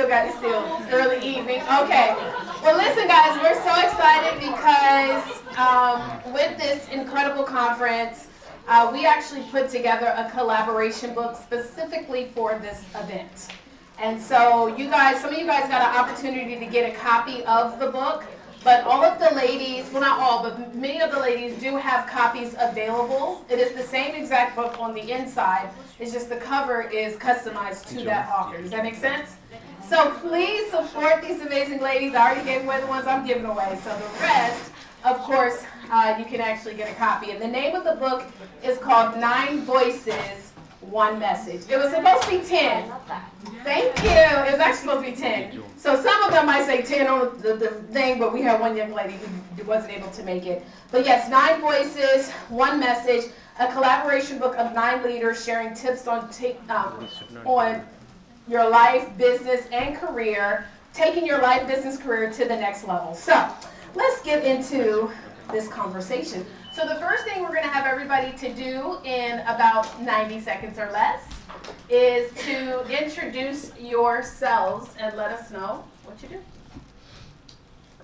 still got it still early evening. Okay. Well, listen, guys, we're so excited because with this incredible conference, we actually put together a collaboration book specifically for this event. And so you guys, some of you guys got an opportunity to get a copy of the book, but all of the ladies, well not all, but many of the ladies do have copies available. It is the same exact book on the inside. It's just the cover is customized to that author. Does that make sense? So please support these amazing ladies. I already gave away the ones I'm giving away. So the rest, of course, you can actually get a copy. And the name of the book is called 9 Voices, 1 Message. It was supposed to be 10. Thank you. It was actually supposed to be 10. So some of them might say 10 on the thing, but we had one young lady who wasn't able to make it. But yes, 9 Voices, 1 Message, a collaboration book of 9 leaders sharing tips on your life, business, and career, taking your life, business, career to the next level. So let's get into this conversation. So the first thing we're going to have everybody to do in about 90 seconds or less is to introduce yourselves and let us know what you do.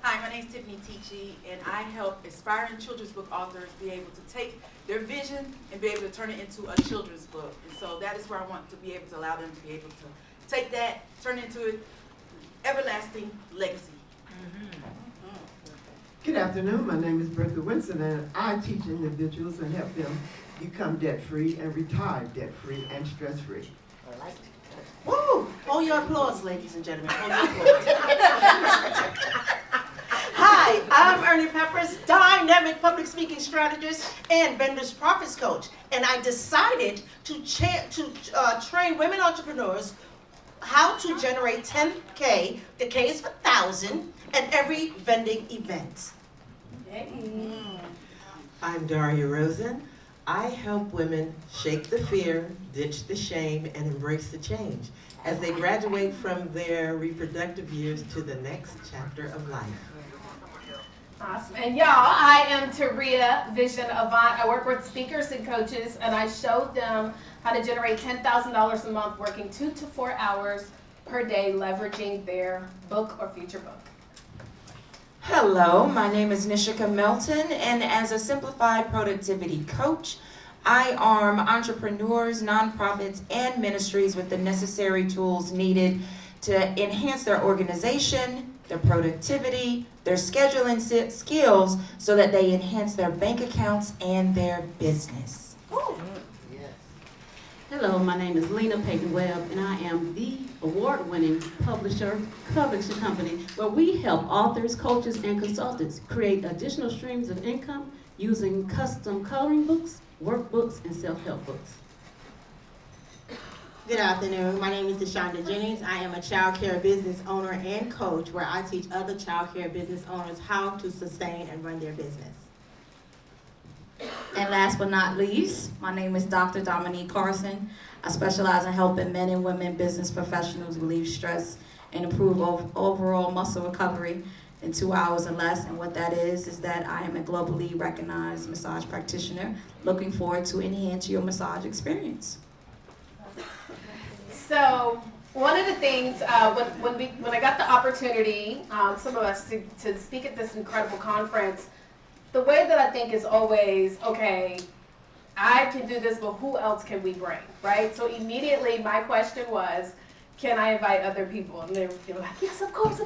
Hi, my name is Tiffani Teachey, and I help aspiring children's book authors be able to take their vision and be able to turn it into a children's book. And so that is where I want to be able to allow them to be able to take that, turn it into an everlasting legacy. Good afternoon. My name is Bertha, Winston, and I teach individuals and help them become debt-free and retire debt-free and stress-free. I like it. Woo! Hold your applause, ladies and gentlemen. Hold your applause. Hi, I'm Ernee Peppers, dynamic public speaking strategist and vendors profits coach, and I decided to train women entrepreneurs how to generate 10K, the K is for 1,000, at every vending event. I'm Daria Rosen. I help women shake the fear, ditch the shame, and embrace the change as they graduate from their reproductive years to the next chapter of life. Awesome. And y'all, I am Taurea Avant. I work with speakers and coaches, and I showed them how to generate $10,000 a month working 2 to 4 hours per day, leveraging their book or future book. Hello, my name is Nichica Melton, and as a Simplified productivity coach, I arm entrepreneurs, nonprofits, and ministries with the necessary tools needed to enhance their organization, their productivity, their scheduling skills, so that they enhance their bank accounts and their business. Hello, my name is Lena, Payton, Webb, and I am the award-winning publisher company where we help authors, coaches, and consultants create additional streams of income using custom coloring books, workbooks, and self-help books. Good afternoon. My name is DeShonda Jennings. I am a child care business owner and coach where I teach other child care business owners how to sustain and run their business. And last but not least, my name is Dr. Dominique Carson. I specialize in helping men and women business professionals relieve stress and improve overall muscle recovery in 2 hours or less. And what that is that I am a globally recognized massage practitioner looking forward to enhance your massage experience. So one of the things, when I got the opportunity, some of us, to speak at this incredible conference, the way that I think is always, okay, I can do this, but who else can we bring, right? So immediately my question was, can I invite other people? And they were like, yes, of course.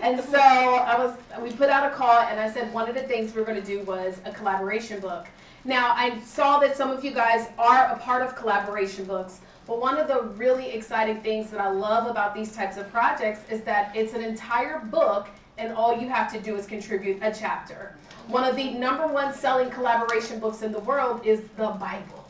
And so we put out a call, and I said one of the things we were going to do was a collaboration book. Now, I saw that some of you guys are a part of collaboration books, but one of the really exciting things that I love about these types of projects is that it's an entire book, and all you have to do is contribute a chapter. One of the #1 selling collaboration books in the world is the Bible.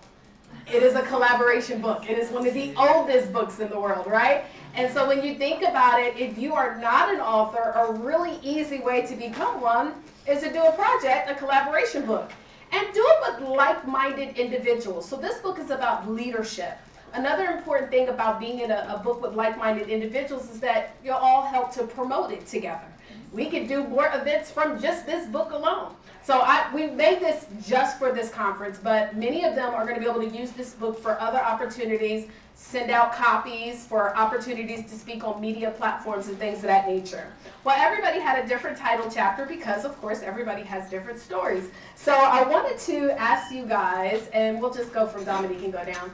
It is a collaboration book. It is one of the oldest books in the world, right? And so when you think about it, if you are not an author, a really easy way to become one is to do a project, a collaboration book. And do it with like-minded individuals. So this book is about leadership. Another important thing about being in a book with like-minded individuals is that you'll all help to promote it together. We could do more events from just this book alone. So we made this just for this conference, but many of them are going to be able to use this book for other opportunities. send out copies for opportunities to speak on media platforms and things of that nature. Well, everybody had a different title chapter because, of course, everybody has different stories. So I wanted to ask you guys, and we'll just go from Dominique and go down.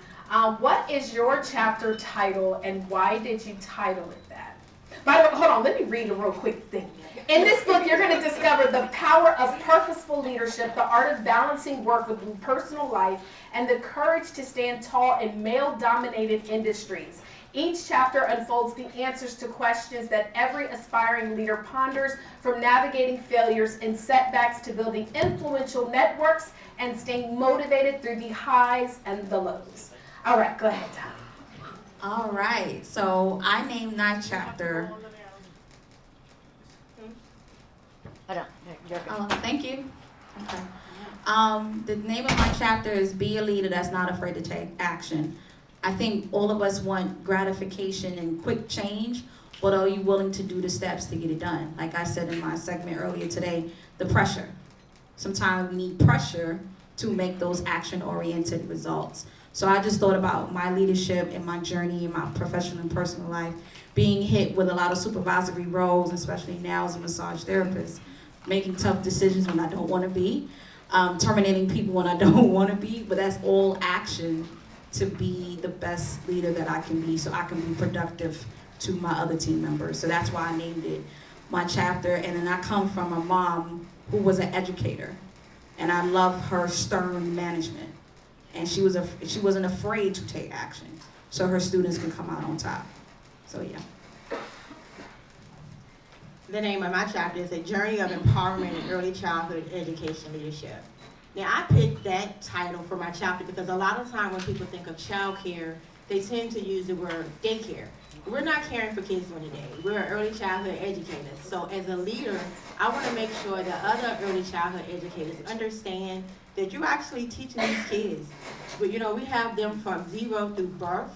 What is your chapter title, and why did you title it that? By the way, hold on, let me read a real quick thing. In this book, you're going to discover the power of purposeful leadership, the art of balancing work with personal life, and the courage to stand tall in male-dominated industries. Each chapter unfolds the answers to questions that every aspiring leader ponders, from navigating failures and setbacks to building influential networks and staying motivated through the highs and the lows. All right, go ahead, Tom. All right, so I named my chapter. Thank you. Okay. The name of my chapter is Be a Leader That's Not Afraid to Take Action. I think all of us want gratification and quick change, but are you willing to do the steps to get it done? Like I said in my segment earlier today, the pressure. Sometimes we need pressure to make those action-oriented results. So I just thought about my leadership and my journey in my professional and personal life, being hit with a lot of supervisory roles, especially now as a massage therapist, making tough decisions when I don't want to be, terminating people when I don't want to be, but that's all action to be the best leader that I can be so I can be productive to my other team members. So that's why I named it my chapter. And then I come from a mom who was an educator, and I love her stern management. And she wasn't afraid to take action so her students can come out on top. So yeah. The name of my chapter is A Journey of Empowerment in Early Childhood Education Leadership. Now, I picked that title for my chapter because a lot of time when people think of child care, they tend to use the word daycare. We're not caring for kids during the day. We're early childhood educators. So as a leader, I want to make sure that other early childhood educators understand that you're actually teaching these kids. But you know, we have them from 0 through birth.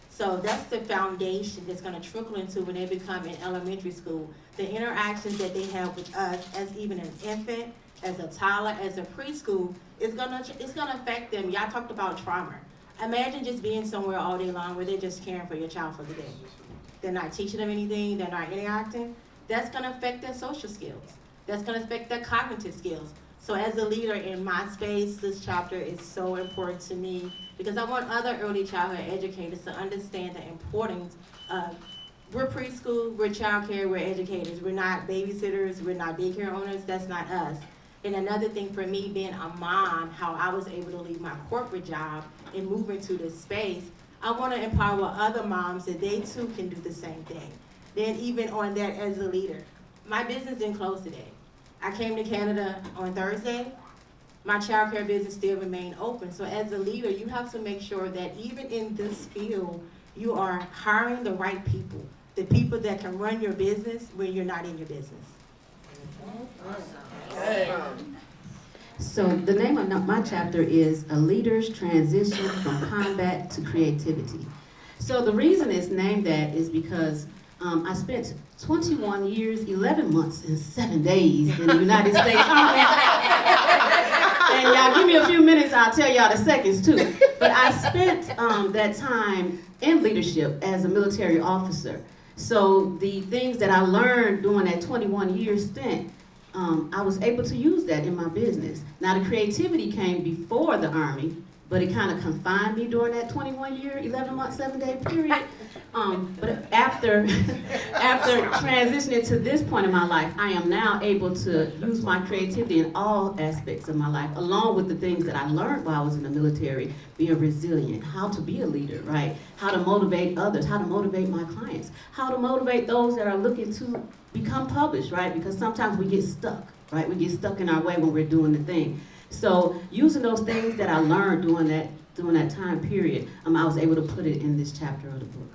So that's the foundation that's going to trickle into when they become in elementary school. The interactions that they have with us as even an infant, as a toddler, as a preschool, it's gonna affect them. Y'all talked about trauma. Imagine just being somewhere all day long where they're just caring for your child for the day. They're not teaching them anything, they're not interacting. That's gonna affect their social skills. That's gonna affect their cognitive skills. So as a leader in my space, this chapter is so important to me because I want other early childhood educators to understand the importance of we're preschool, we're child care, we're educators. We're not babysitters, we're not daycare owners, that's not us. And another thing for me, being a mom, how I was able to leave my corporate job and move into this space, I want to empower other moms that they too can do the same thing. Then even on that as a leader, my business didn't close today. I came to Canada on Thursday. My child care business still remained open. So as a leader, you have to make sure that even in this field, you are hiring the right people, the people that can run your business when you're not in your business. So the name of my chapter is A Leader's Transition from Combat to Creativity. So the reason it's named that is because I spent 21 years, 11 months, and 7 days in the United States Army. And y'all give me a few minutes, I'll tell y'all the seconds too. But I spent that time in leadership as a military officer. So the things that I learned during that 21-year stint, I was able to use that in my business. Now the creativity came before the Army, but it kind of confined me during that 21-year, 11-month, 7-day period. But after transitioning to this point in my life, I am now able to use my creativity in all aspects of my life, along with the things that I learned while I was in the military, being resilient, how to be a leader, right? How to motivate others, how to motivate my clients, how to motivate those that are looking to become published, right? Because sometimes we get stuck, right? We get stuck in our way when we're doing the thing. So using those things that I learned during that time period, I was able to put it in this chapter of the book.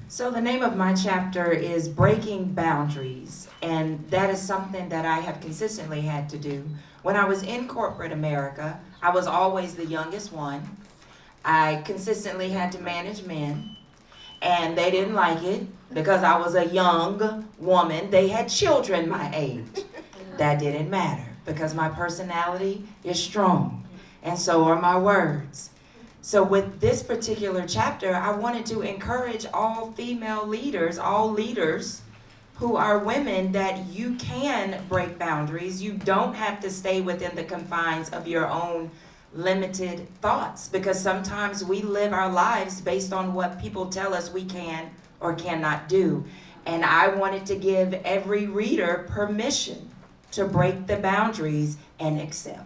So the name of my chapter is Breaking Boundaries, and that is something that I have consistently had to do. When I was in corporate America, I was always the youngest one. I consistently had to manage men, and they didn't like it because I was a young woman. They had children my age. That didn't matter because my personality is strong, and so are my words. So with this particular chapter, I wanted to encourage all female leaders, all leaders who are women, that you can break boundaries. You don't have to stay within the confines of your own limited thoughts, because sometimes we live our lives based on what people tell us we can or cannot do. And I wanted to give every reader permission to break the boundaries and excel.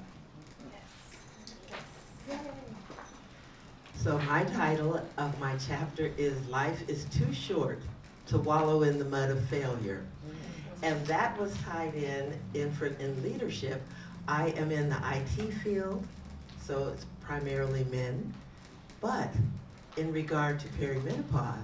So my title of my chapter is Life is Too Short to Wallow in the Mud of Failure. And that was tied in leadership. I am in the IT field, so it's primarily men. But in regard to perimenopause,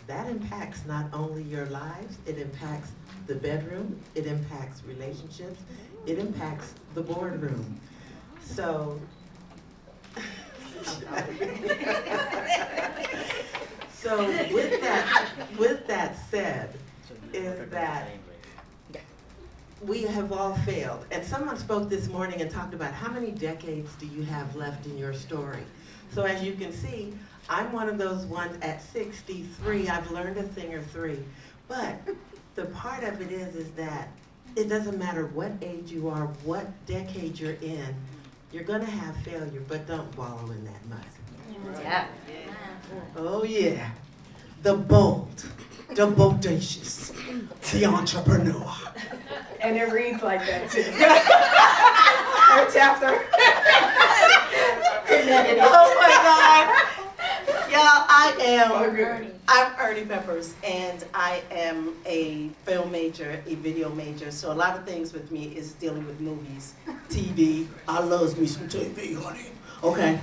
that impacts not only your lives, it impacts the bedroom, it impacts relationships, it impacts the boardroom. So, so with that said, is that we have all failed. And someone spoke this morning and talked about how many decades do you have left in your story. So as you can see, I'm one of those ones at 63, I've learned a thing or three. But the part of it is that it doesn't matter what age you are, what decade you're in, you're gonna have failure, but don't wallow in that mud. Yeah. Oh yeah, the bold, the bodacious, the entrepreneur. And it reads like that too. Her chapter. Oh my God. Y'all, I'm Ernee Peppers, and I am a film major, a video major. So a lot of things with me is dealing with movies, TV. I love me some TV, honey. Okay.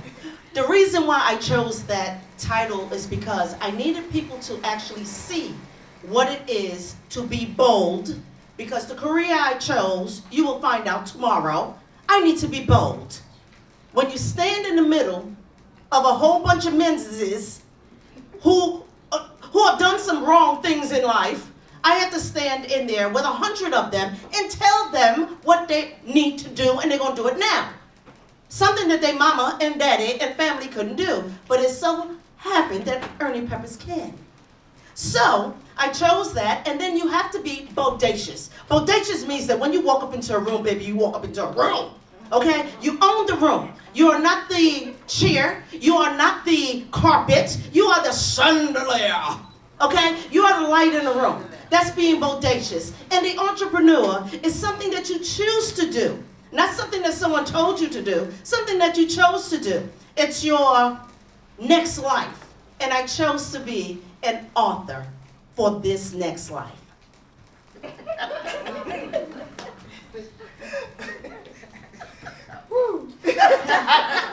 The reason why I chose that title is because I needed people to actually see what it is to be bold, because the career I chose, you will find out tomorrow, I need to be bold. When you stand in the middle of a whole bunch of menses who have done some wrong things in life, I had to stand in there with 100 of them and tell them what they need to do, and they're gonna do it now. Something that their mama and daddy and family couldn't do, but it so happened that Ernee Peppers can. So I chose that, and then you have to be bodacious. Bodacious means that when you walk up into a room, baby, you walk up into a room. Okay? You own the room. You are not the chair. You are not the carpet. You are the chandelier. Okay? You are the light in the room. That's being bodacious. And the entrepreneur is something that you choose to do. Not something that someone told you to do. Something that you chose to do. It's your next life. And I chose to be an author for this next life.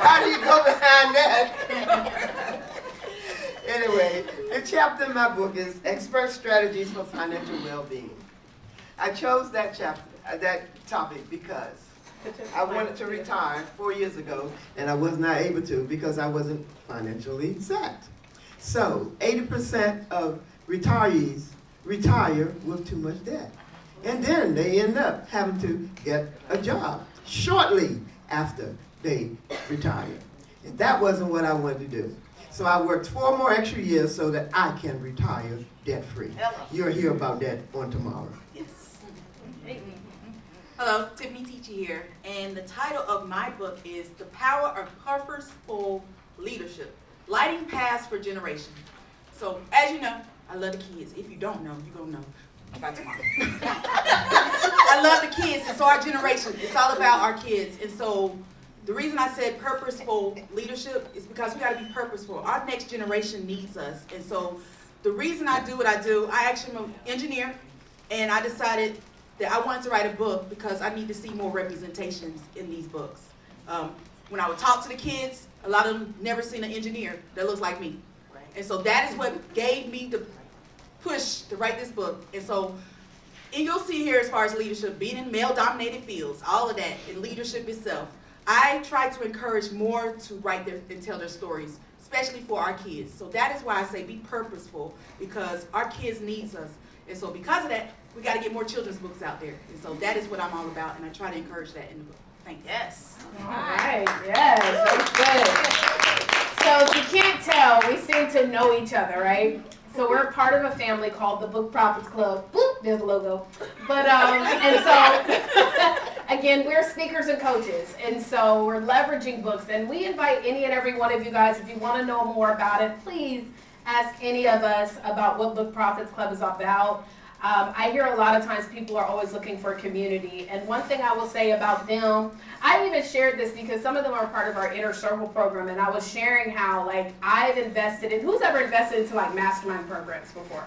How do you go behind that? Anyway, the chapter in my book is Expert Strategies for Financial Well-Being. I chose that topic because I wanted to retire 4 years ago, and I was not able to because I wasn't financially set. So 80% of retirees retire with too much debt. And then they end up having to get a job shortly after they retire. And that wasn't what I wanted to do. So I worked 4 more extra years so that I can retire debt-free. You'll hear about that on tomorrow. Yes. Hello, Tiffani Teachey here, and the title of my book is The Power of Purposeful Leadership, Lighting Paths for Generations. So, as you know, I love the kids. If you don't know, you're going to know by tomorrow. I love the kids, and so our generation, it's all about our kids. And so the reason I said purposeful leadership is because we got to be purposeful. Our next generation needs us. And so the reason I do what I do, I actually am an engineer, and I decided that I wanted to write a book because I need to see more representations in these books. When I would talk to the kids, a lot of them never seen an engineer that looks like me. And so that is what gave me the push to write this book. And so, and you'll see here as far as leadership, being in male-dominated fields, all of that, and leadership itself, I try to encourage more to write and tell their stories, especially for our kids. So that is why I say be purposeful, because our kids needs us. And so because of that, we got to get more children's books out there. And so that is what I'm all about, and I try to encourage that in the book. Thank you. Yes. All right, yes, that's good. So if you can't tell, we seem to know each other, right? So we're part of a family called the Book Profits Club. Boop, there's a logo. But, and so, again, we're speakers and coaches. And so we're leveraging books. And we invite any and every one of you guys, if you want to know more about it, please ask any of us about what Book Profits Club is about. I hear a lot of times people are always looking for a community. And one thing I will say about them, I even shared this because some of them are part of our Inner Circle program, and I was sharing how, like, I've invested in, who's ever invested into, like, mastermind programs before?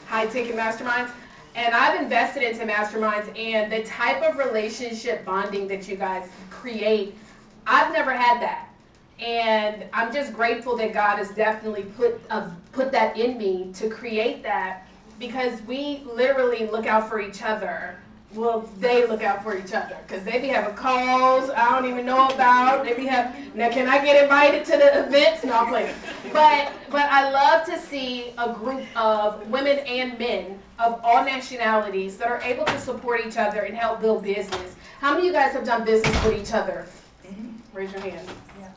High-ticket masterminds? And I've invested into masterminds, and the type of relationship bonding that you guys create, I've never had that. And I'm just grateful that God has definitely put that in me to create that, because we literally look out for each other. Well, they look out for each other because they be having calls I don't even know about. They be now can I get invited to the events? No, I'm playing. But I love to see a group of women and men of all nationalities that are able to support each other and help build business. How many of you guys have done business with each other? Raise your hand. Yeah.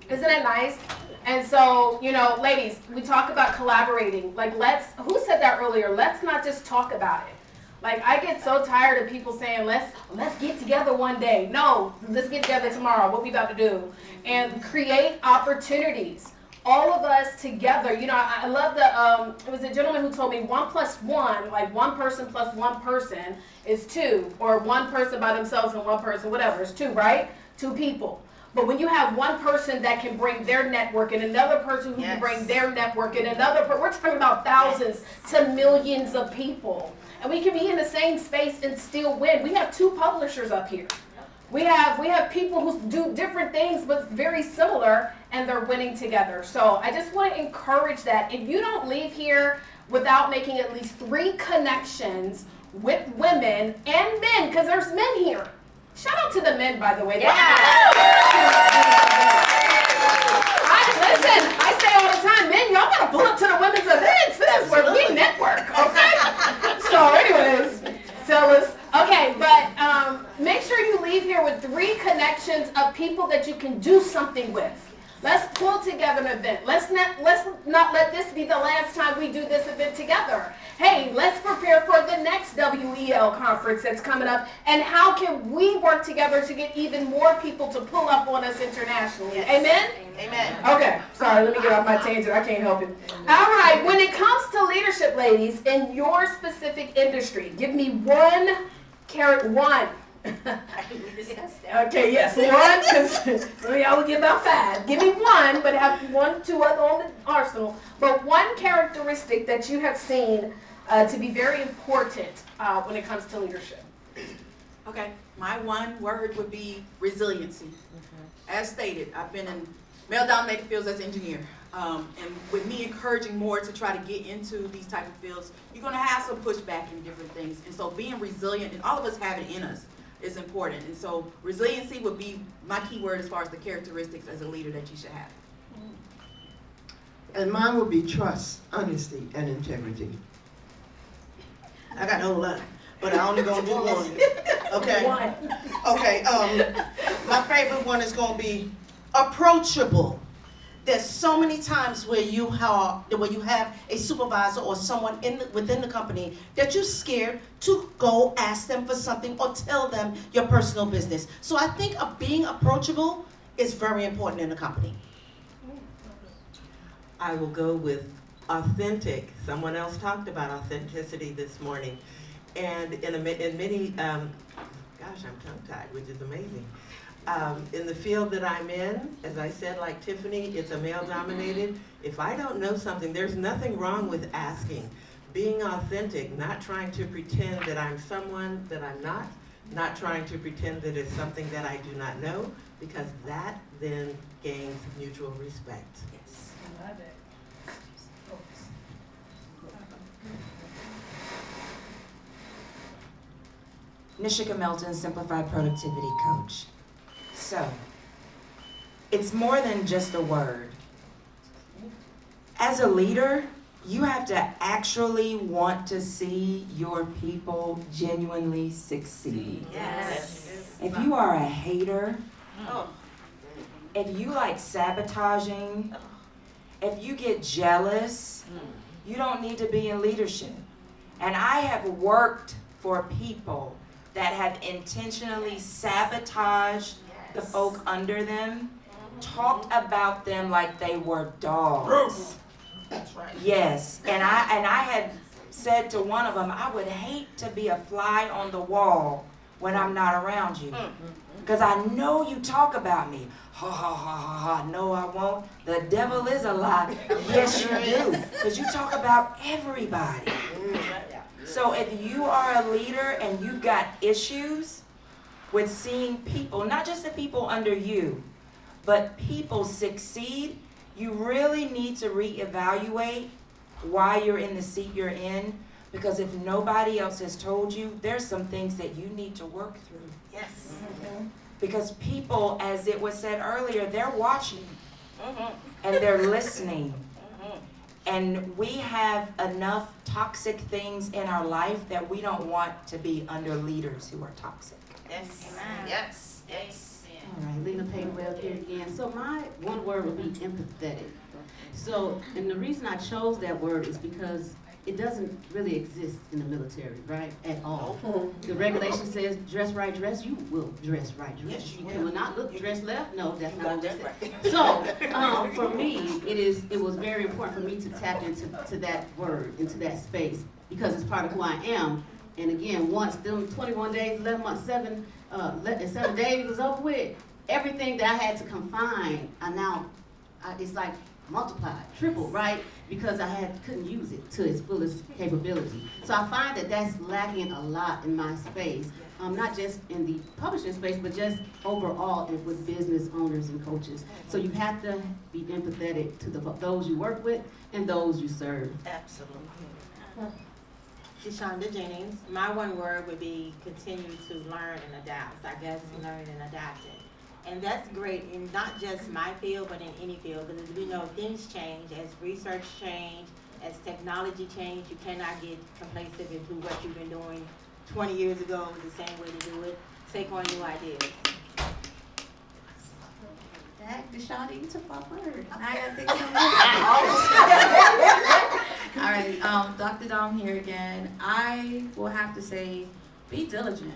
Isn't that nice? And so, you know, ladies, we talk about collaborating. Like, who said that earlier? Let's not just talk about it. Like, I get so tired of people saying, let's get together one day. No, let's get together tomorrow. What we about to do? And create opportunities. All of us together. You know, I love it was a gentleman who told me 1 + 1, like one person plus one person is 2. Or one person by themselves and one person, whatever, is 2, right? 2 people. But when you have one person that can bring their network and another person who can bring their network and another person, we're talking about thousands to millions of people. And we can be in the same space and still win. We have 2 publishers up here. We have people who do different things but very similar, and they're winning together. So I just want to encourage that. If you don't leave here without making at least 3 connections with women and men, because there's men here. Shout out to the men, by the way. Yeah. Listen, I say all the time, men, y'all gotta pull up to the women's events. This is where we network, okay? So anyways, fellas, okay, but make sure you leave here with 3 connections of people that you can do something with. Let's pull together an event. Let's not let this be the last time we do this event together. Hey, let's prepare for the next WEL conference that's coming up, and how can we work together to get even more people to pull up on us internationally? Yes. Amen? Amen. Okay, sorry, let me get off my tangent. I can't help it. All right, when it comes to leadership, ladies, in your specific industry, give me one. Okay, yes, 1, because I would give about 5. Give me 1, but have 1, 2 other on the arsenal. But 1 characteristic that you have seen to be very important when it comes to leadership. Okay, my 1 word would be resiliency. As stated, I've been in male-dominated fields as an engineer. And with me encouraging more to try to get into these type of fields, you're going to have some pushback in different things. And so being resilient, and all of us have it in us, is important. And so resiliency would be my key word as far as the characteristics as a leader that you should have. And mine would be trust, honesty, and integrity. I got a whole lot, but I only gonna do 1. Okay. 1. Okay. My favorite one is gonna be approachable. There's so many times where you have a supervisor or someone within the company that you're scared to go ask them for something or tell them your personal business. So I think being approachable is very important in a company. I will go with authentic. Someone else talked about authenticity this morning. And in many, gosh, I'm tongue-tied, which is amazing. In the field that I'm in, as I said, like Tiffani, it's a male-dominated. If I don't know something, there's nothing wrong with asking. Being authentic, not trying to pretend that I'm someone that I'm not trying to pretend that it's something that I do not know, because that then gains mutual respect. Yes, I love it. Nichica Melton, Simplified Productivity Coach. So, it's more than just a word. As a leader, you have to actually want to see your people genuinely succeed. Yes. If you are a hater, if you like sabotaging if you get jealous, you don't need to be in leadership. And I have worked for people that have intentionally sabotaged the folk under them, talked about them like they were dogs. That's right. Yes, and I had said to one of them, I would hate to be a fly on the wall when I'm not around you. Because I know you talk about me. Ha ha ha ha ha, no I won't. The devil is a lie. Yes you do. Because you talk about everybody. So if you are a leader and you've got issues with seeing people, not just the people under you, but people succeed, you really need to reevaluate why you're in the seat you're in. Because if nobody else has told you, there's some things that you need to work through. Yes. Because people, as it was said earlier, they're watching and they're listening. And we have enough toxic things in our life that we don't want to be under leaders who are toxic. Yes. Amen. Yes. Yes. All right, Lena Payton Webb here again. So my one word would be empathetic. So, and the reason I chose that word is because it doesn't really exist in the military, right, at all. The regulation says dress right dress, you will dress right dress. Yes, you You will not look dress left, no, that's not what That's it right. says. So, for me, it was very important for me to tap into that word, into that space, because it's part of who I am. And again, once them 21 days, 11 months, 7 days was over with, everything that I had to confine, it's like multiplied, triple, right? Because couldn't use it to its fullest capability. So I find that that's lacking a lot in my space, not just in the publishing space, but just overall with business owners and coaches. So you have to be empathetic to those you work with and those you serve. Absolutely. DeShonda Jennings. My one word would be continue to learn and adapt. I guess learn and adapting. And that's great in not just my field, but in any field, because we know things change as research change, as technology change. You cannot get complacent into what you've been doing 20 years ago, the same way to do it. Take on new ideas. Heck, DeShonda, you took my word. I gotta think something. All right, Dr. Dom here again. I will have to say, be diligent.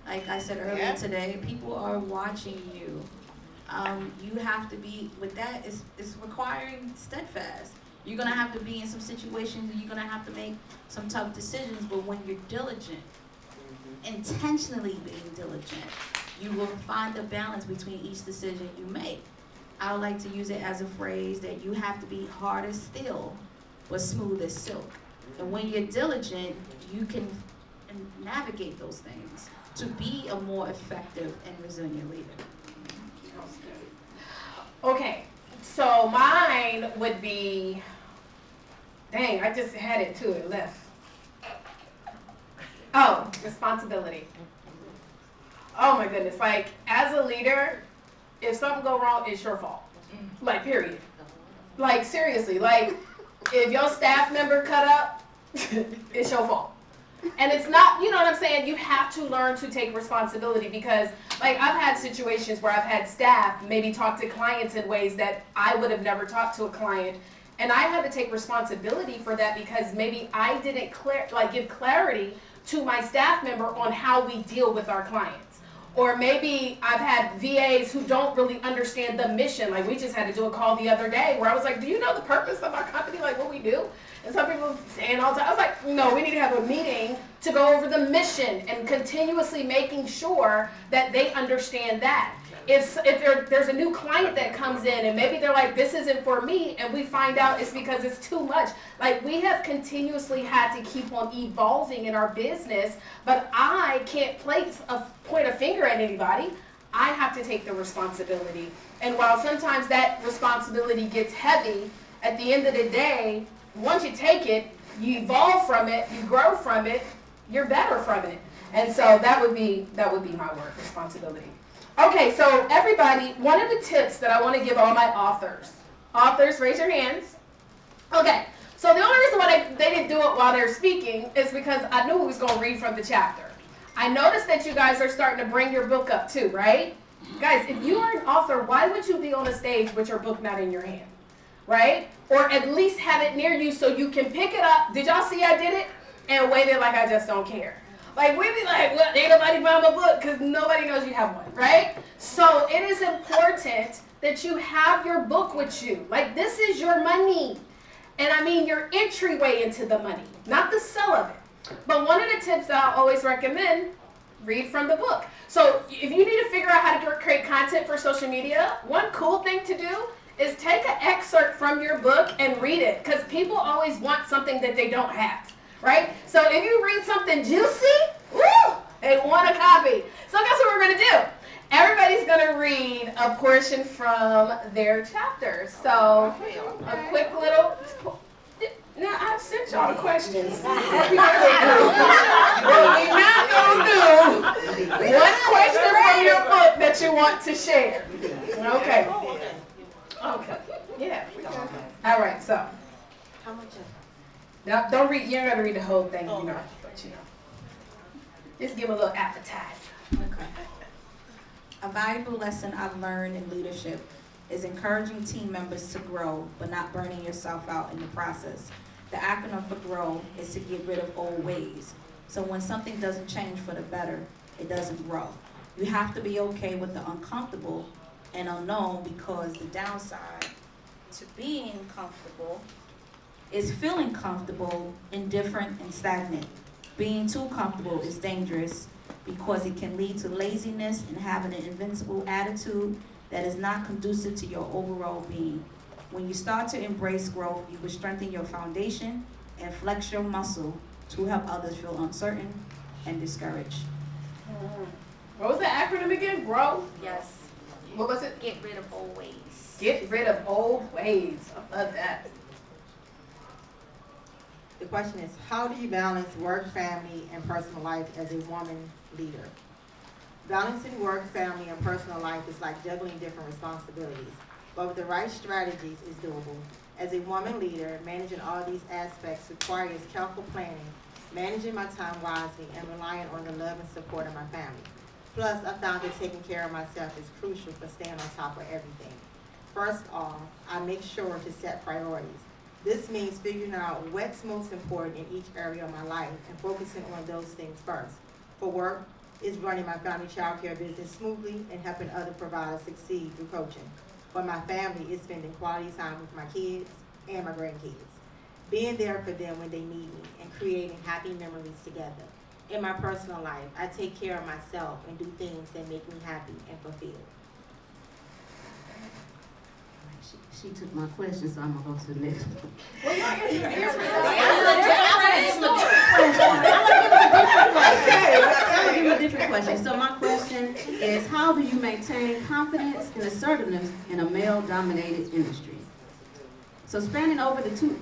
Like I said earlier today, people are watching you. You have to be, with that, it's requiring steadfast. You're gonna have to be in some situations and you're gonna have to make some tough decisions, but when you're diligent, intentionally being diligent, you will find the balance between each decision you make. I would like to use it as a phrase that you have to be hard as steel, but smooth as silk. And when you're diligent, you can navigate those things to be a more effective and resilient leader. Okay, so mine would be, dang, I just had it too, it left. Oh, responsibility. Oh my goodness, like as a leader, if something go wrong, it's your fault. Like period. Like seriously, like if your staff member cut up, it's your fault. And it's not, you know what I'm saying, you have to learn to take responsibility because like I've had situations where I've had staff maybe talk to clients in ways that I would have never talked to a client. And I had to take responsibility for that because maybe I didn't give clarity to my staff member on how we deal with our clients. Or maybe I've had VAs who don't really understand the mission. Like we just had to do a call the other day where I was like, do you know the purpose of our company, like what we do? And some people saying all the time, I was like, no, we need to have a meeting to go over the mission and continuously making sure that they understand that. If there's a new client that comes in and maybe they're like, this isn't for me, and we find out it's because it's too much. Like we have continuously had to keep on evolving in our business, but I can't point a finger at anybody. I have to take the responsibility. And while sometimes that responsibility gets heavy, at the end of the day, once you take it, you evolve from it, you grow from it, you're better from it. And so that would be my word, responsibility. Okay, so everybody, one of the tips that I want to give all my authors, raise your hands. Okay, so the only reason why they didn't do it while they're speaking is because I knew we was going to read from the chapter. I noticed that you guys are starting to bring your book up too, right? Guys, if you are an author, why would you be on a stage with your book not in your hand? right? Or at least have it near you so you can pick it up. Did y'all see I did it? And wave it like I just don't care. Like, we be like, well, ain't nobody buying my book because nobody knows you have one, right? So it is important that you have your book with you. Like, this is your money. And I mean your entryway into the money, not the sell of it. But one of the tips that I always recommend, read from the book. So if you need to figure out how to create content for social media, one cool thing to do is take an excerpt from your book and read it, because people always want something that they don't have. Right? So if you read something juicy, woo, they want a copy. So guess what we're going to do? Everybody's going to read a portion from their chapter. So a quick little... Now, I've sent y'all the questions. What we not going to do, one question from your book that you want to share. Okay. Okay. Yeah. All right, so... How much? Now, don't read. You don't got to read the whole thing, you know. But you know, just give a little appetizer. Okay. A valuable lesson I've learned in leadership is encouraging team members to grow, but not burning yourself out in the process. The acronym for GROW is to get rid of old ways. So when something doesn't change for the better, it doesn't grow. You have to be okay with the uncomfortable and unknown, because the downside to being comfortable is feeling comfortable, indifferent, and stagnant. Being too comfortable is dangerous because it can lead to laziness and having an invincible attitude that is not conducive to your overall being. When you start to embrace growth, you will strengthen your foundation and flex your muscle to help others feel uncertain and discouraged. What was the acronym again? GROW? Yes. What was it? Get rid of old ways. Get rid of old ways. I love that. The question is, how do you balance work, family, and personal life as a woman leader? Balancing work, family, and personal life is like juggling different responsibilities, but with the right strategies is doable. As a woman leader, managing all these aspects requires careful planning, managing my time wisely, and relying on the love and support of my family. Plus, I found that taking care of myself is crucial for staying on top of everything. First off, I make sure to set priorities. This means figuring out what's most important in each area of my life and focusing on those things first. For work, it's running my family child care business smoothly and helping other providers succeed through coaching. For my family, it's spending quality time with my kids and my grandkids, being there for them when they need me, and creating happy memories together. In my personal life, I take care of myself and do things that make me happy and fulfilled. She took my question, so I'm gonna go to the next one. I'll give you a different question. So my question is, how do you maintain confidence and assertiveness in a male-dominated industry? So spanning over the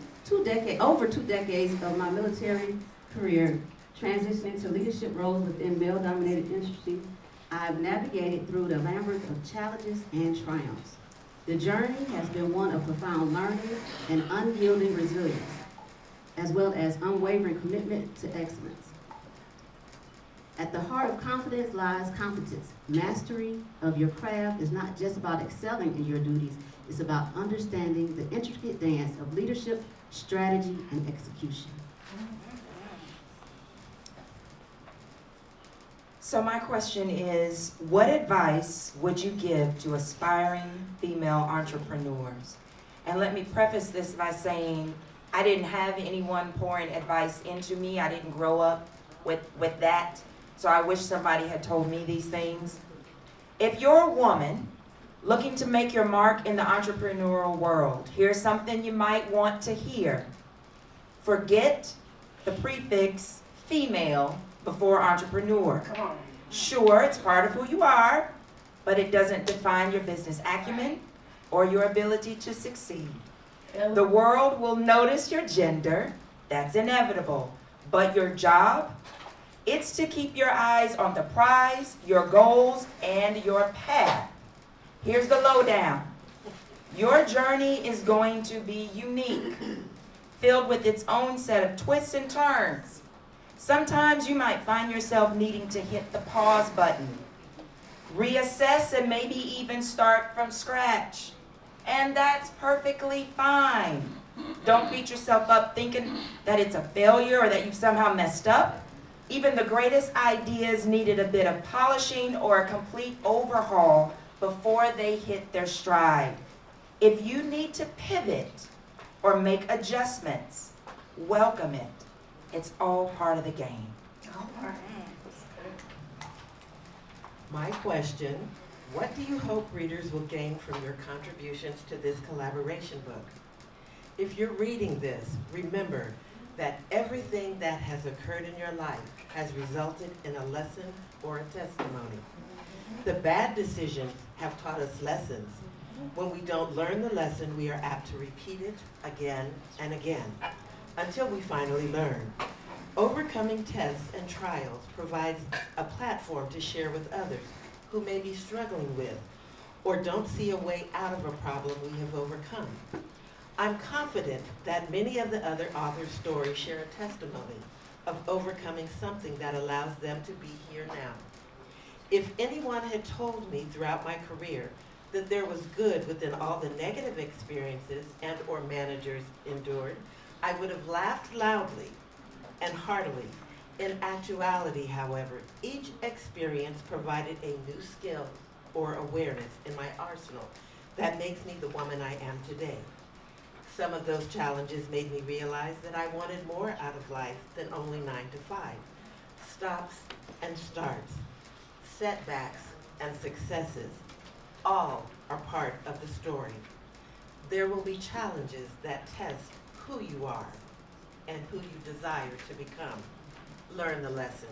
over two decades of my military career, transitioning to leadership roles within male-dominated industry, I've navigated through the labyrinth of challenges and triumphs. The journey has been one of profound learning and unyielding resilience, as well as unwavering commitment to excellence. At the heart of confidence lies competence. Mastery of your craft is not just about excelling in your duties, it's about understanding the intricate dance of leadership, strategy, and execution. So my question is, what advice would you give to aspiring female entrepreneurs? And let me preface this by saying, I didn't have anyone pouring advice into me. I didn't grow up with that. So I wish somebody had told me these things. If you're a woman looking to make your mark in the entrepreneurial world, here's something you might want to hear. Forget the prefix female before entrepreneur. Come on. Sure, it's part of who you are, but it doesn't define your business acumen or your ability to succeed. The world will notice your gender, that's inevitable, but your job, it's to keep your eyes on the prize, your goals, and your path. Here's the lowdown. Your journey is going to be unique, filled with its own set of twists and turns. Sometimes you might find yourself needing to hit the pause button, reassess, and maybe even start from scratch. And that's perfectly fine. Don't beat yourself up thinking that it's a failure or that you've somehow messed up. Even the greatest ideas needed a bit of polishing or a complete overhaul before they hit their stride. If you need to pivot or make adjustments, welcome it. It's all part of the game. My question, what do you hope readers will gain from your contributions to this collaboration book? If you're reading this, remember that everything that has occurred in your life has resulted in a lesson or a testimony. The bad decisions have taught us lessons. When we don't learn the lesson, we are apt to repeat it again and again until we finally learn. Overcoming tests and trials provides a platform to share with others who may be struggling with or don't see a way out of a problem we have overcome. I'm confident that many of the other authors' stories share a testimony of overcoming something that allows them to be here now. If anyone had told me throughout my career that there was good within all the negative experiences and or managers endured, I would have laughed loudly and heartily. In actuality, however, each experience provided a new skill or awareness in my arsenal that makes me the woman I am today. Some of those challenges made me realize that I wanted more out of life than only 9 to 5. Stops and starts, setbacks and successes, all are part of the story. There will be challenges that test who you are and who you desire to become. Learn the lesson.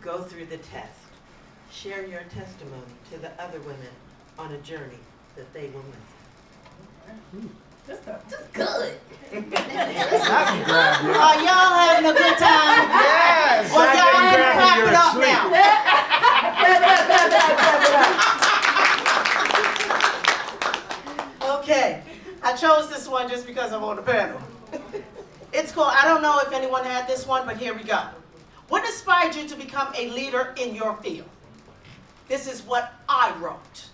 Go through the test. Share your testimony to the other women on a journey that they will listen. Just good. Are y'all having a good time? Yes. Well, y'all have to wrap it up now. Okay, I chose this one just because I'm on the panel. It's called, I don't know if anyone had this one, but here we go. What inspired you to become a leader in your field? This is what I wrote.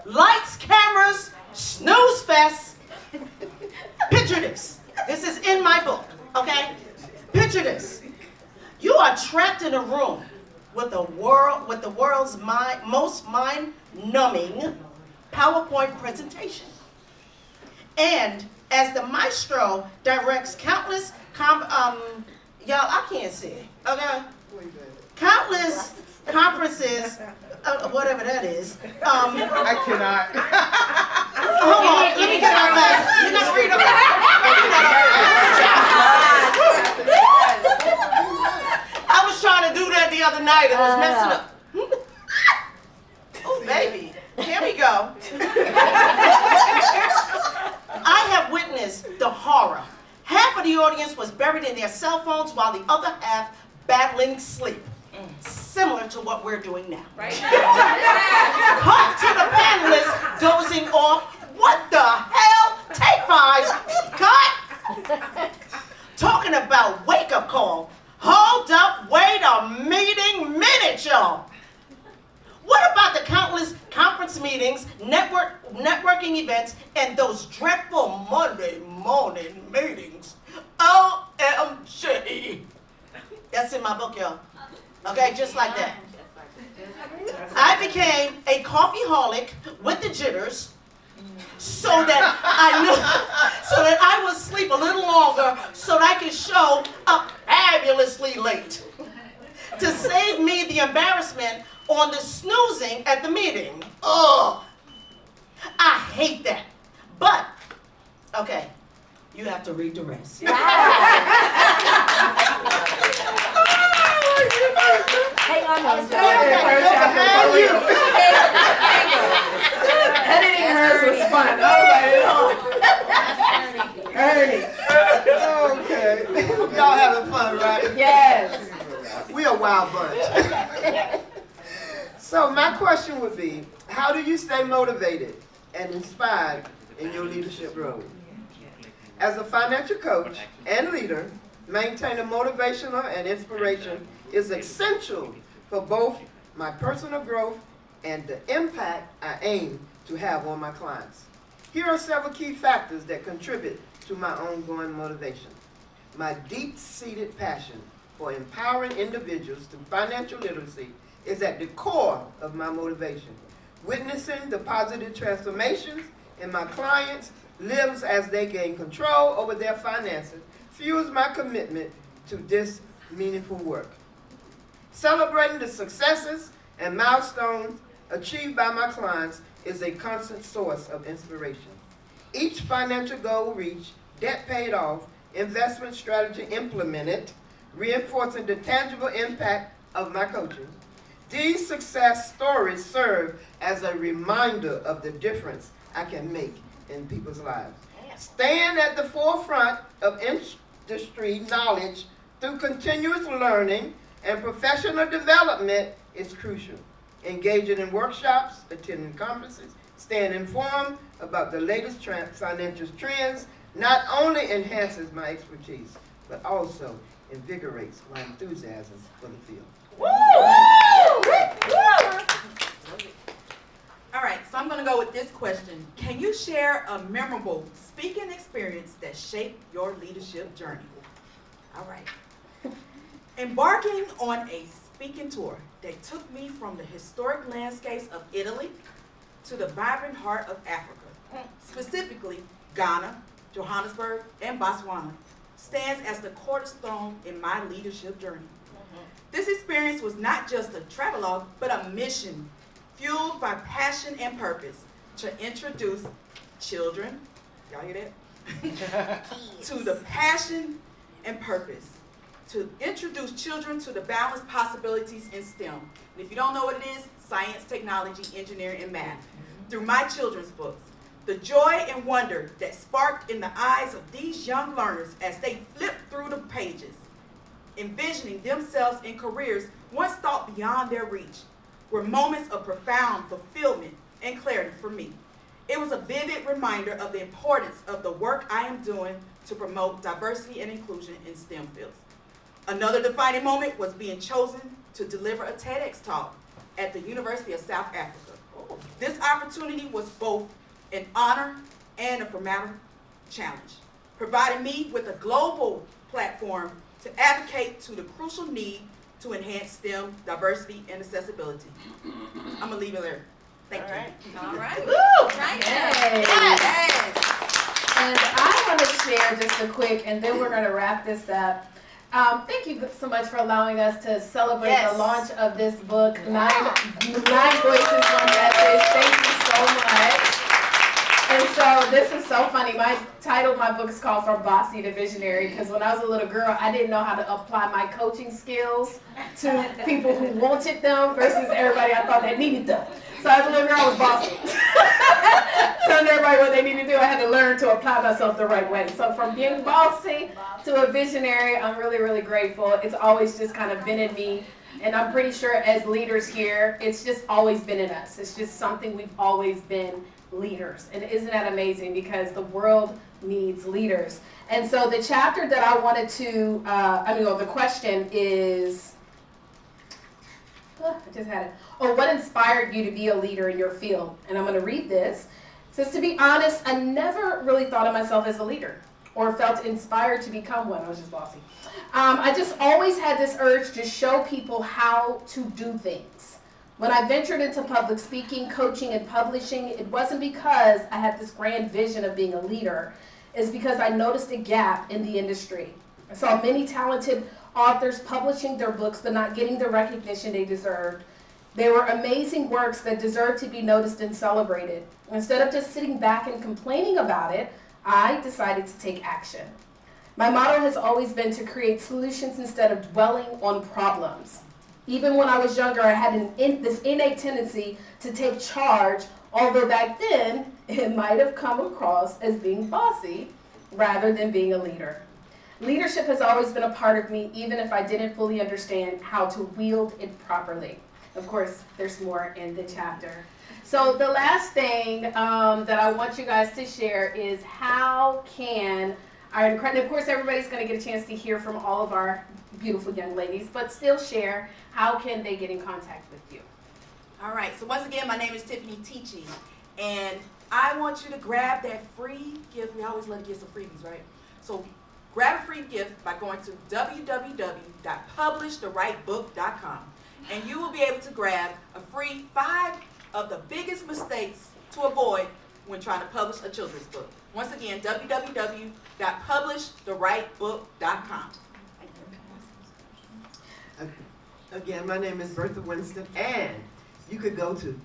Lights, cameras, snooze fest. Picture this. This is in my book, okay? Picture this. You are trapped in a room with the world's most mind-numbing PowerPoint presentation. And as the maestro directs countless, y'all, I can't see, okay? Countless conferences, whatever that is. I cannot. Hold on, let me get my glasses. You gotta read them. I was trying to do that the other night and was messing up. Oh, baby. Here we go. I have witnessed the horror. Half of the audience was buried in their cell phones while the other half battling sleep. Similar to what we're doing now. Right. Cut to the panelists dozing off. What the hell? Take 5. Cut. Talking about wake-up call. Hold up, wait a minute, y'all. What about the countless conference meetings, networking events, and those dreadful Monday morning meetings? OMG. That's in my book, y'all. Okay, just like that. I became a coffeeholic with the jitters so that I would sleep a little longer so that I could show up fabulously late to save me the embarrassment on the snoozing at the meeting. Ugh. I hate that. But, okay, you have to read the rest. Hang on one Behind you. Editing hers was fun. Ernee. Okay. Y'all having fun, right? Yes. We a wild bunch. So my question would be, how do you stay motivated and inspired in your leadership role? As a financial coach and leader, maintaining motivational and inspiration is essential for both my personal growth and the impact I aim to have on my clients. Here are several key factors that contribute to my ongoing motivation. My deep-seated passion for empowering individuals through financial literacy is at the core of my motivation. Witnessing the positive transformations in my clients' lives as they gain control over their finances fuels my commitment to this meaningful work. Celebrating the successes and milestones achieved by my clients is a constant source of inspiration. Each financial goal reached, debt paid off, investment strategy implemented, reinforcing the tangible impact of my coaching. These success stories serve as a reminder of the difference I can make in people's lives. Staying at the forefront of industry knowledge through continuous learning and professional development is crucial. Engaging in workshops, attending conferences, staying informed about the latest financial trends not only enhances my expertise, but also invigorates my enthusiasm for the field. All right, so I'm going to go with this question. Can you share a memorable speaking experience that shaped your leadership journey? All right. Embarking on a speaking tour that took me from the historic landscapes of Italy to the vibrant heart of Africa, specifically Ghana, Johannesburg, and Botswana, stands as the cornerstone in my leadership journey. This experience was not just a travelogue, but a mission fueled by passion and purpose to introduce children, y'all hear that? To the passion and purpose to introduce children to the boundless possibilities in STEM. And if you don't know what it is, science, technology, engineering, and math. Through my children's books, the joy and wonder that sparked in the eyes of these young learners as they flipped through the pages, envisioning themselves in careers once thought beyond their reach, were moments of profound fulfillment and clarity for me. It was a vivid reminder of the importance of the work I am doing to promote diversity and inclusion in STEM fields. Another defining moment was being chosen to deliver a TEDx talk at the University of South Africa. This opportunity was both an honor and a formidable challenge, providing me with a global platform to advocate to the crucial need to enhance STEM diversity and accessibility. I'm gonna leave it there. Thank you. All right. Woo! Yes. And I want to share just a quick, and then we're going to wrap this up. Thank you so much for allowing us to celebrate the launch of this book, Nine Voices, One Message. Thank you so much. And so this is so funny. My title of my book is called From Bossy to Visionary, because when I was a little girl, I didn't know how to apply my coaching skills to people who wanted them versus everybody I thought that needed them. So as a little girl, I was bossy. Telling everybody what they need to do, I had to learn to apply myself the right way. So from being bossy to a visionary, I'm really, really grateful. It's always just kind of been in me. And I'm pretty sure as leaders here, it's just always been in us. It's just something we've always been leaders. And isn't that amazing? Because the world needs leaders. And so the chapter that I wanted to, the question is, I just had it. Oh, what inspired you to be a leader in your field? And I'm going to read this. It says, to be honest, I never really thought of myself as a leader or felt inspired to become one. I was just bossy. I just always had this urge to show people how to do things. When I ventured into public speaking, coaching, and publishing, it wasn't because I had this grand vision of being a leader. It's because I noticed a gap in the industry. I saw many talented authors publishing their books but not getting the recognition they deserved. They were amazing works that deserved to be noticed and celebrated. Instead of just sitting back and complaining about it, I decided to take action. My motto has always been to create solutions instead of dwelling on problems. Even when I was younger, I had this innate tendency to take charge, although back then it might have come across as being bossy rather than being a leader. Leadership has always been a part of me, even if I didn't fully understand how to wield it properly. Of course, there's more in the chapter. So the last thing that I want you guys to share is how can and of course everybody's going to get a chance to hear from all of our beautiful young ladies, but still share, how can they get in contact with you? All right, so once again, my name is Tiffani Teachey, And I want you to grab that free gift. We always love to get some freebies, right? So grab a free gift by going to www.publishtherightbook.com. And you will be able to grab a free 5 of the biggest mistakes to avoid when trying to publish a children's book. Once again, www.publishtherightbook.com. Again, my name is Bertha Winston, and you could go to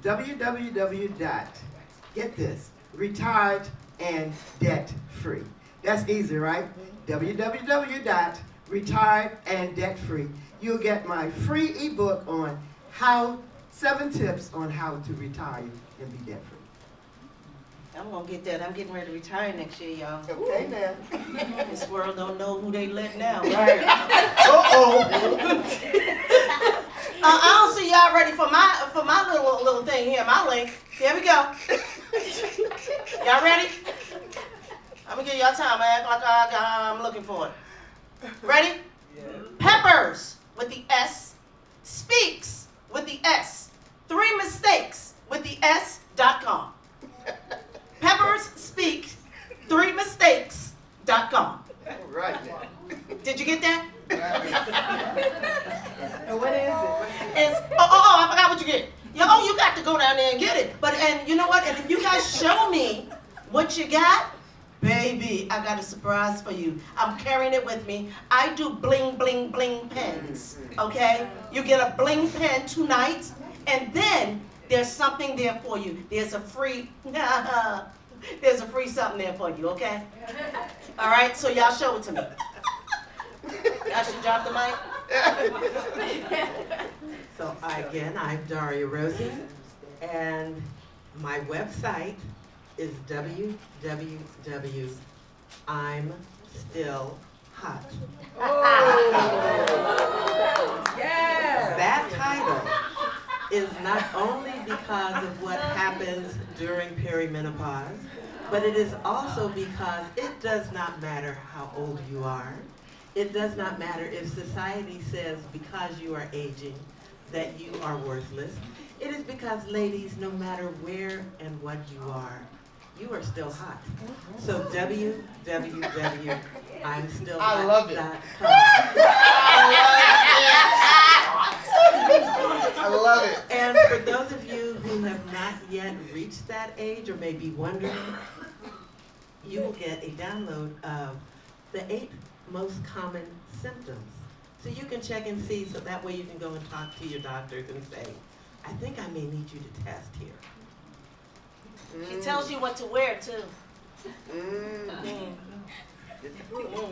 get this, retired and debt free. That's easy, right? www.retired and debt free. You'll get my free ebook on 7 tips on how to retire and be debt free. I'm gonna get that. I'm getting ready to retire next year, y'all. Okay, now. This world don't know who they let now, right? I don't see y'all ready for my little thing here, my link. Here we go. Y'all ready? I'm gonna give y'all time. I act like I'm looking for it. Ready? Yeah. Peppers with the S, speaks with the S, 3 mistakes with the S.com. Peppers speaks 3 mistakes.com. Right now. Did you get that? And what is it? It's, I forgot what you get. You got to go down there and get it. And you know what? And if you guys show me what you got, baby, I got a surprise for you. I'm carrying it with me. I do bling, bling, bling pens, okay? You get a bling pen tonight, and then there's something there for you. There's a free something there for you, okay? All right, so y'all show it to me. Y'all should drop the mic. So I'm Daria Rosen, and my website is www.imstillhot. Yeah. That title is not only because of what happens during perimenopause, but it is also because it does not matter how old you are. It does not matter if society says because you are aging that you are worthless. It is because, ladies, no matter where and what you are still hot. So www.imstillhot.com. I love it. I love it. And for those of you who have not yet reached that age or may be wondering, you will get a download of the 8 most common symptoms. So you can check and see, so that way you can go and talk to your doctors and say, I think I may need you to test here. She tells you what to wear, too.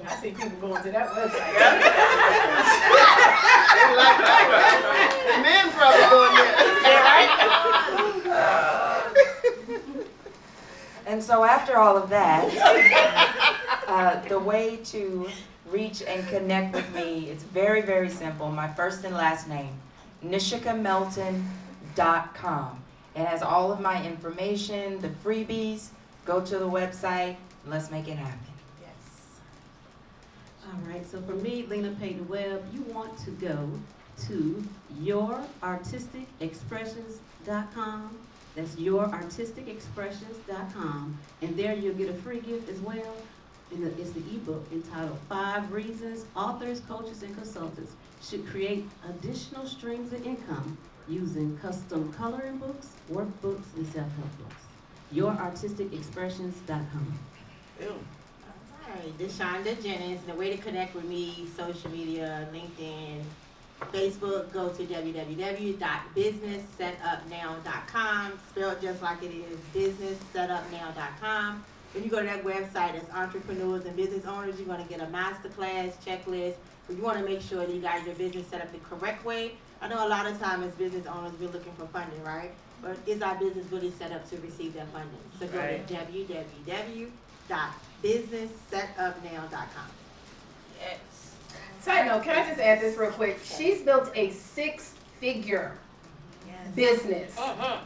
I see people going to that website. They like that, right? The men probably going there. And so after all of that, the way to reach and connect with me, it's very, very simple. My first and last name, NichicaMelton.com. It has all of my information, the freebies. Go to the website. Let's make it happen. All right, so for me, Lena, Payton, Webb, you want to go to yourartisticexpressions.com. That's yourartisticexpressions.com. And there you'll get a free gift as well. It's the ebook entitled 5 Reasons Authors, Coaches, and Consultants Should Create Additional Streams of Income Using Custom Coloring Books, Workbooks, and Self-Help Books. yourartisticexpressions.com. Hi, DeShonda Jennings. The way to connect with me, social media, LinkedIn, Facebook, go to www.businesssetupnow.com, spelled just like it is, businesssetupnow.com. When you go to that website, as entrepreneurs and business owners, you're going to get a masterclass checklist. But you want to make sure that you got your business set up the correct way. I know a lot of times as business owners, we're looking for funding, right? But is our business really set up to receive that funding? So go to www.businesssetupnow.com. Yes. Side note, can I just add this real quick? She's built a 6-figure business.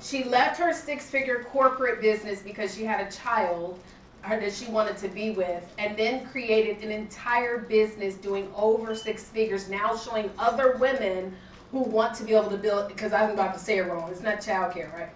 She left her 6-figure corporate business because she had a child that she wanted to be with, and then created an entire business doing over 6 figures, now showing other women who want to be able to build, because I'm about to say it wrong, it's not childcare, right?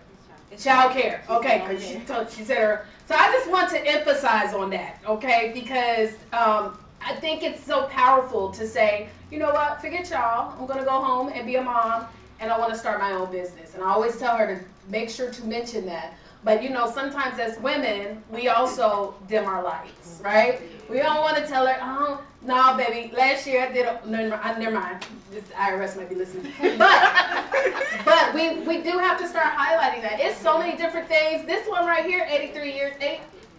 Child care, okay, because she said her. So I just want to emphasize on that, okay, because I think it's so powerful to say, you know what, forget y'all, I'm gonna go home and be a mom, and I want to start my own business. And I always tell her to make sure to mention that. But you know, sometimes as women, we also dim our lights, right? We don't want to tell her, oh, no, baby, last year I did never mind, the IRS might be listening. But we do have to start highlighting that. It's so many different things. This one right here, 83 years,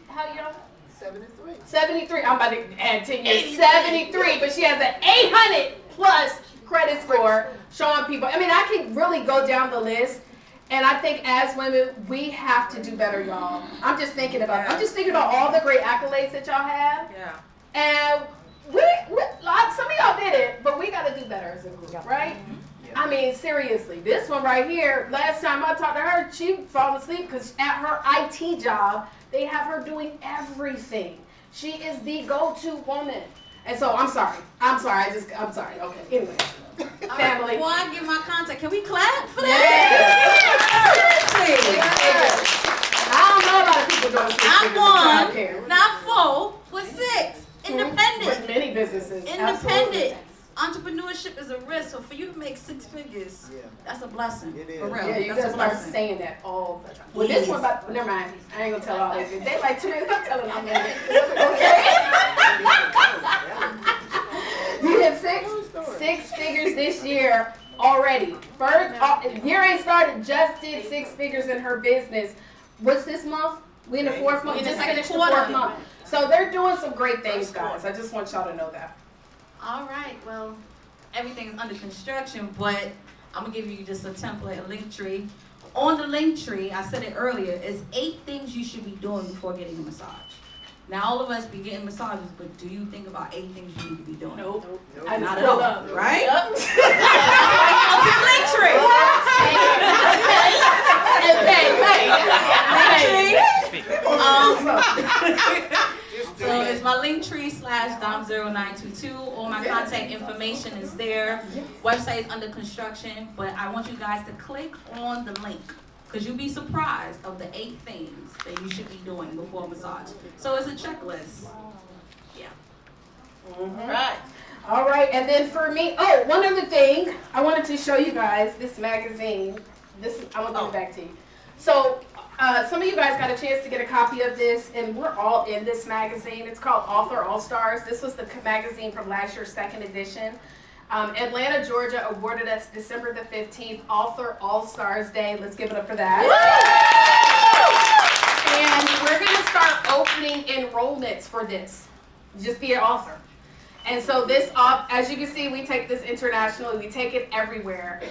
how you know? 73. 73, I'm about to add 10 years, 73, but she has an 800 plus credit score showing people. I mean, I can really go down the list. And I think as women, we have to do better, y'all. I'm just thinking about all the great accolades that y'all have. Yeah. And some of y'all did it, but we got to do better as a group, right? Yeah. I mean, seriously, this one right here, last time I talked to her, she fell asleep because at her IT job, they have her doing everything. She is the go-to woman. And so, I'm sorry. I'm sorry. Okay, anyway. Family. Before I give my contact, can we clap for Yeah. I don't know about people doing 6 Not figures in child care. one, not four, but 6. Independent. With many businesses. Independent. Absolutely. Entrepreneurship is a risk, so for you to make 6 figures, Yeah. that's a blessing. It is. For real. Yeah, you that's gotta a start blessing. saying that all the time. Well, this one about, never mind. I ain't gonna tell all this. They like 2 minutes, I'm telling them. Okay? You hit six figures this year already. First, year ain't started, just did 6 figures in her business. What's this month? We in the 4th month? We We just just finished the quarter. 4th month. So they're doing some great things, guys. I just want y'all to know that. All right, well, everything's under construction, but I'm gonna give you just a template, a link tree. On the link tree, I said it earlier, is 8 things you should be doing before getting a massage. Now, all of us be getting massages, but do you think about 8 things you need to be doing? Nope. Not just at all, pulled up. right? Yep. On to the link tree. So it's my link tree /Dom0922. All my contact information is there. Website is under construction, but I want you guys to click on the link because you'll be surprised of the 8 things that you should be doing before a massage. So it's a checklist. Yeah. Right. All right, and then for me, one other thing, I wanted to show you guys this magazine. I want to give it back to you. So, some of you guys got a chance to get a copy of this, and we're all in this magazine. It's called Author Allstars. This was the magazine from last year's 2nd edition. Atlanta, Georgia awarded us December the 15th Author Allstars Day. Let's give it up for that. And we're going to start opening enrollments for this. Just be an author. And so this, as you can see, we take this internationally. We take it everywhere.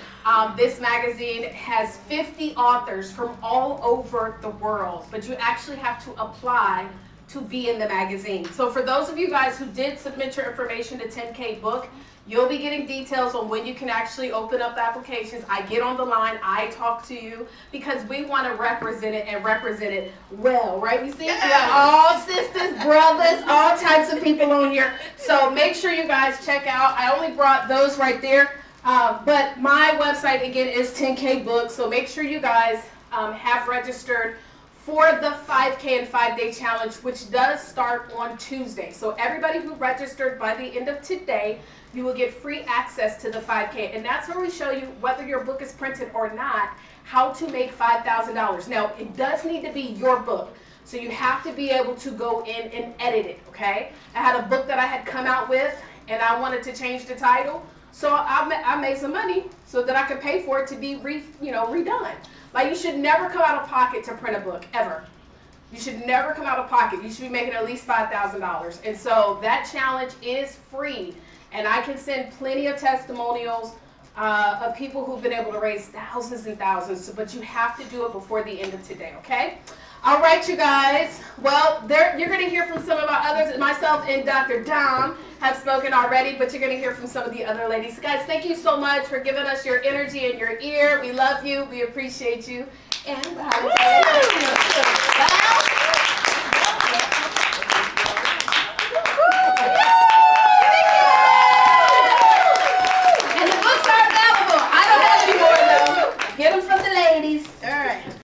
This magazine has 50 authors from all over the world, but you actually have to apply to be in the magazine. So for those of you guys who did submit your information to 10K Book, you'll be getting details on when you can actually open up applications. I get on the line, I talk to you, because we want to represent it and represent it well, right? You see, we have all sisters, brothers, all types of people on here. So make sure you guys check out. I only brought those right there, but my website again is 10K Book. So make sure you guys have registered for the 5K and 5-day challenge, which does start on Tuesday. So everybody who registered by the end of today, you will get free access to the 5K. And that's where we show you, whether your book is printed or not, how to make $5,000. Now, it does need to be your book. So you have to be able to go in and edit it, okay? I had a book that I had come out with, and I wanted to change the title. So I made some money so that I could pay for it to be redone. Like, you should never come out of pocket to print a book, ever. You should never come out of pocket. You should be making at least $5,000. And so that challenge is free. And I can send plenty of testimonials of people who've been able to raise thousands and thousands, but you have to do it before the end of today, okay? All right, you guys. Well, you're going to hear from some of our others. Myself and Dr. Dom have spoken already, but you're going to hear from some of the other ladies. Guys, thank you so much for giving us your energy and your ear. We love you. We appreciate you. And